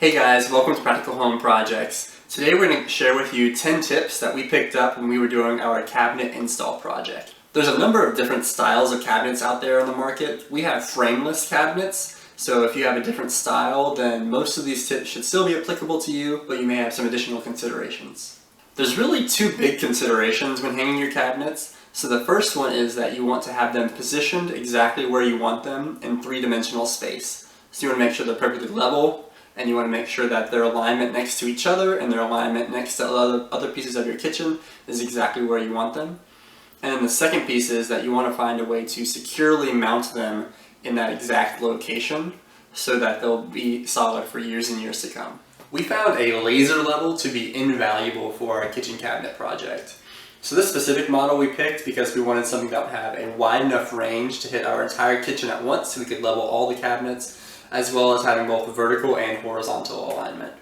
Hey guys, welcome to Practical Home Projects. Today we're going to share with you 10 tips that we picked up when we were doing our cabinet install project. There's a number of different styles of cabinets out there on the market. We have frameless cabinets, so if you have a different style, then most of these tips should still be applicable to you, but you may have some additional considerations. There's really two big considerations when hanging your cabinets. So the first one is that you want to have them positioned exactly where you want them in three-dimensional space. So you want to make sure they're perfectly level, and you want to make sure that their alignment next to each other and their alignment next to other pieces of your kitchen is exactly where you want them. And then the second piece is that you want to find a way to securely mount them in that exact location so that they'll be solid for years and years to come. We found a laser level to be invaluable for our kitchen cabinet project. So this specific model we picked because we wanted something that would have a wide enough range to hit our entire kitchen at once so we could level all the cabinets, as well as having both vertical and horizontal alignment.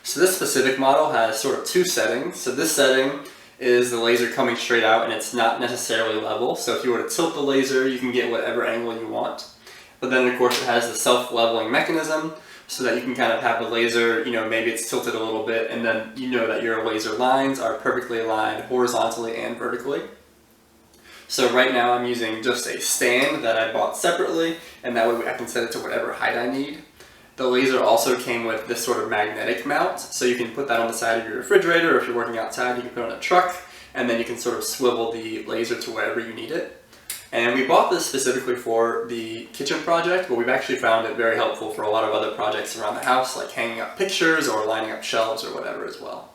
So this specific model has sort of two settings. So this setting is the laser coming straight out and it's not necessarily level. So if you were to tilt the laser, you can get whatever angle you want. But then of course it has the self-leveling mechanism so that you can kind of have the laser, maybe it's tilted a little bit and then you know that your laser lines are perfectly aligned horizontally and vertically. So right now I'm using just a stand that I bought separately, and that way I can set it to whatever height I need. The laser also came with this sort of magnetic mount, so you can put that on the side of your refrigerator, or if you're working outside you can put it on a truck, and then you can sort of swivel the laser to wherever you need it. And we bought this specifically for the kitchen project, but we've actually found it very helpful for a lot of other projects around the house, like hanging up pictures or lining up shelves or whatever as well.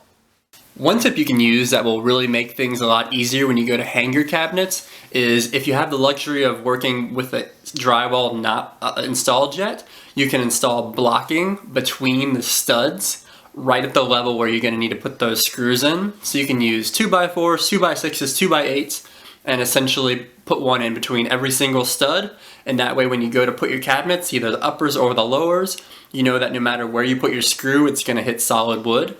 One tip you can use that will really make things a lot easier when you go to hang your cabinets is if you have the luxury of working with a drywall not installed yet, you can install blocking between the studs right at the level where you're going to need to put those screws in. So you can use 2x4s, 2x6s, 2x8s, and essentially put one in between every single stud, and that way when you go to put your cabinets, either the uppers or the lowers, you know that no matter where you put your screw, it's going to hit solid wood.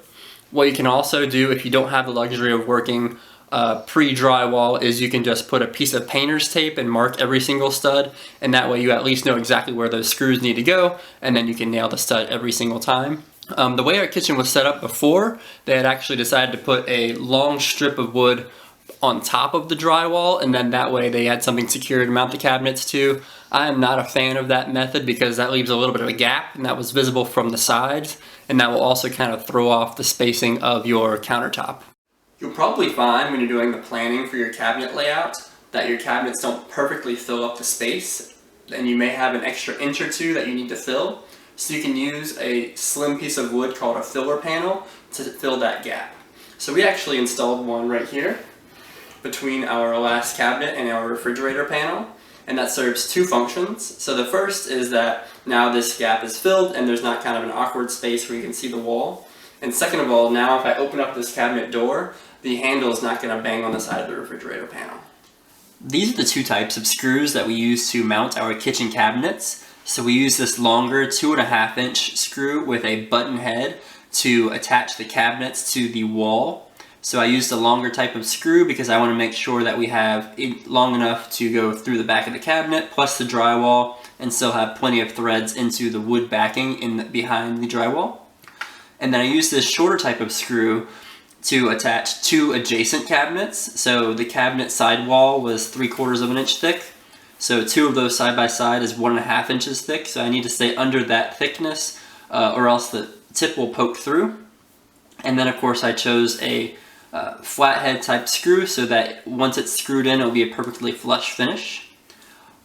What you can also do if you don't have the luxury of working pre-drywall is you can just put a piece of painter's tape and mark every single stud, and that way you at least know exactly where those screws need to go, and then you can nail the stud every single time. The way our kitchen was set up before, they had actually decided to put a long strip of wood on top of the drywall, and then that way they had something secure to mount the cabinets to. I am not a fan of that method because that leaves a little bit of a gap, and that was visible from the sides, and that will also kind of throw off the spacing of your countertop. You'll probably find when you're doing the planning for your cabinet layout that your cabinets don't perfectly fill up the space, and you may have an extra inch or two that you need to fill. So you can use a slim piece of wood called a filler panel to fill that gap. So we actually installed one right here between our last cabinet and our refrigerator panel, and that serves two functions. So the first is that now this gap is filled and there's not kind of an awkward space where you can see the wall. And second of all, now if I open up this cabinet door, the handle is not going to bang on the side of the refrigerator panel. These are the two types of screws that we use to mount our kitchen cabinets. So we use this longer 2.5 inch screw with a button head to attach the cabinets to the wall. So I used a longer type of screw because I want to make sure that we have it long enough to go through the back of the cabinet plus the drywall and still have plenty of threads into the wood backing behind the drywall. And then I used this shorter type of screw to attach two adjacent cabinets. So the cabinet sidewall was 3/4 of an inch thick. So two of those side by side is 1.5 inches thick. So I need to stay under that thickness or else the tip will poke through. And then of course I chose a flathead type screw so that once it's screwed in, it'll be a perfectly flush finish.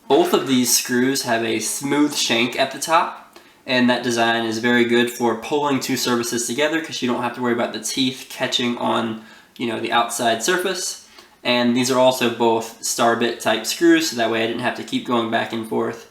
Both of these screws have a smooth shank at the top, and that design is very good for pulling two surfaces together because you don't have to worry about the teeth catching on, the outside surface. And these are also both star bit type screws, so that way I didn't have to keep going back and forth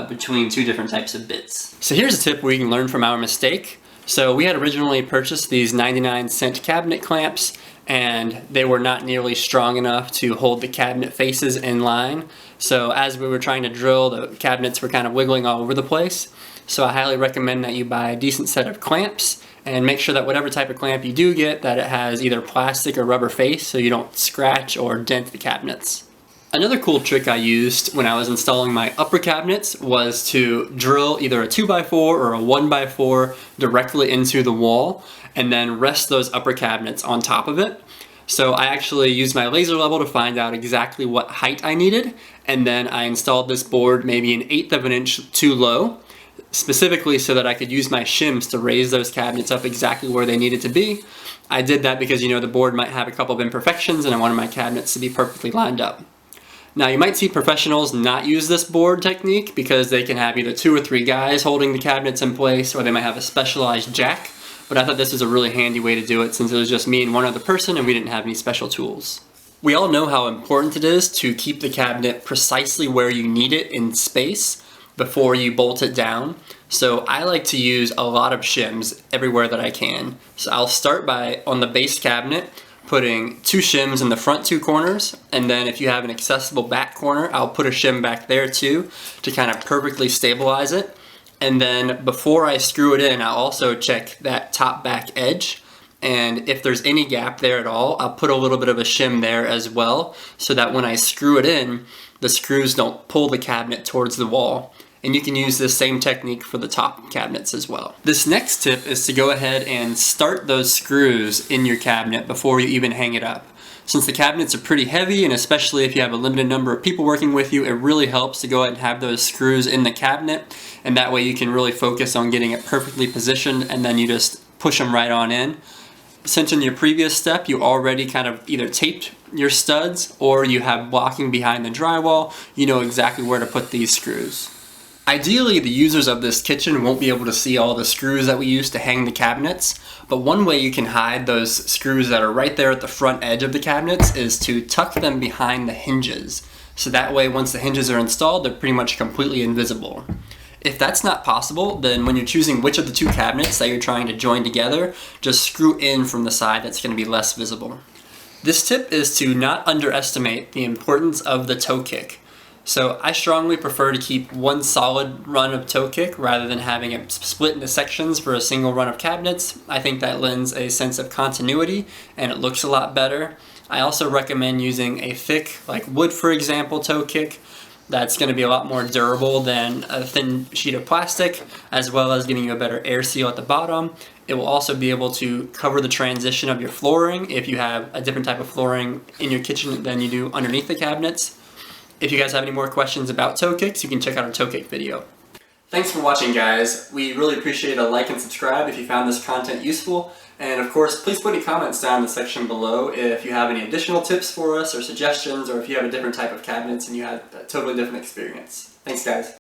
between two different types of bits. So here's a tip where you can learn from our mistake. So we had originally purchased these 99-cent cabinet clamps, and they were not nearly strong enough to hold the cabinet faces in line. So as we were trying to drill, the cabinets were kind of wiggling all over the place. So I highly recommend that you buy a decent set of clamps and make sure that whatever type of clamp you do get, that it has either plastic or rubber face so you don't scratch or dent the cabinets. Another cool trick I used when I was installing my upper cabinets was to drill either a 2x4 or a 1x4 directly into the wall and then rest those upper cabinets on top of it. So I actually used my laser level to find out exactly what height I needed, and then I installed this board maybe 1/8 of an inch too low, specifically so that I could use my shims to raise those cabinets up exactly where they needed to be. I did that because, you know, the board might have a couple of imperfections and I wanted my cabinets to be perfectly lined up. Now you might see professionals not use this board technique because they can have either 2 or 3 guys holding the cabinets in place, or they might have a specialized jack, but I thought this was a really handy way to do it since it was just me and one other person and we didn't have any special tools. We all know how important it is to keep the cabinet precisely where you need it in space before you bolt it down. So I like to use a lot of shims everywhere that I can. So I'll start by, on the base cabinet, putting 2 shims in the front 2 corners, and then if you have an accessible back corner, I'll put a shim back there too to kind of perfectly stabilize it. And then before I screw it in, I'll also check that top back edge, and if there's any gap there at all, I'll put a little bit of a shim there as well, so that when I screw it in, the screws don't pull the cabinet towards the wall. And you can use this same technique for the top cabinets as well. This next tip is to go ahead and start those screws in your cabinet before you even hang it up. Since the cabinets are pretty heavy, and especially if you have a limited number of people working with you, it really helps to go ahead and have those screws in the cabinet, and that way you can really focus on getting it perfectly positioned, and then you just push them right on in. Since in your previous step you already kind of either taped your studs or you have blocking behind the drywall, you know exactly where to put these screws. Ideally, the users of this kitchen won't be able to see all the screws that we use to hang the cabinets, but one way you can hide those screws that are right there at the front edge of the cabinets is to tuck them behind the hinges. So that way, once the hinges are installed, they're pretty much completely invisible. If that's not possible, then when you're choosing which of the 2 cabinets that you're trying to join together, just screw in from the side that's going to be less visible. This tip is to not underestimate the importance of the toe kick. So I strongly prefer to keep one solid run of toe kick rather than having it split into sections for a single run of cabinets. I think that lends a sense of continuity and it looks a lot better. I also recommend using a thick, like wood for example, toe kick. That's going to be a lot more durable than a thin sheet of plastic, as well as giving you a better air seal at the bottom. It will also be able to cover the transition of your flooring if you have a different type of flooring in your kitchen than you do underneath the cabinets. If you guys have any more questions about toe kicks, you can check out our toe kick video. Thanks for watching, guys. We really appreciate a like and subscribe if you found this content useful. And of course, please put any comments down in the section below if you have any additional tips for us or suggestions, or if you have a different type of cabinets and you had a totally different experience. Thanks, guys.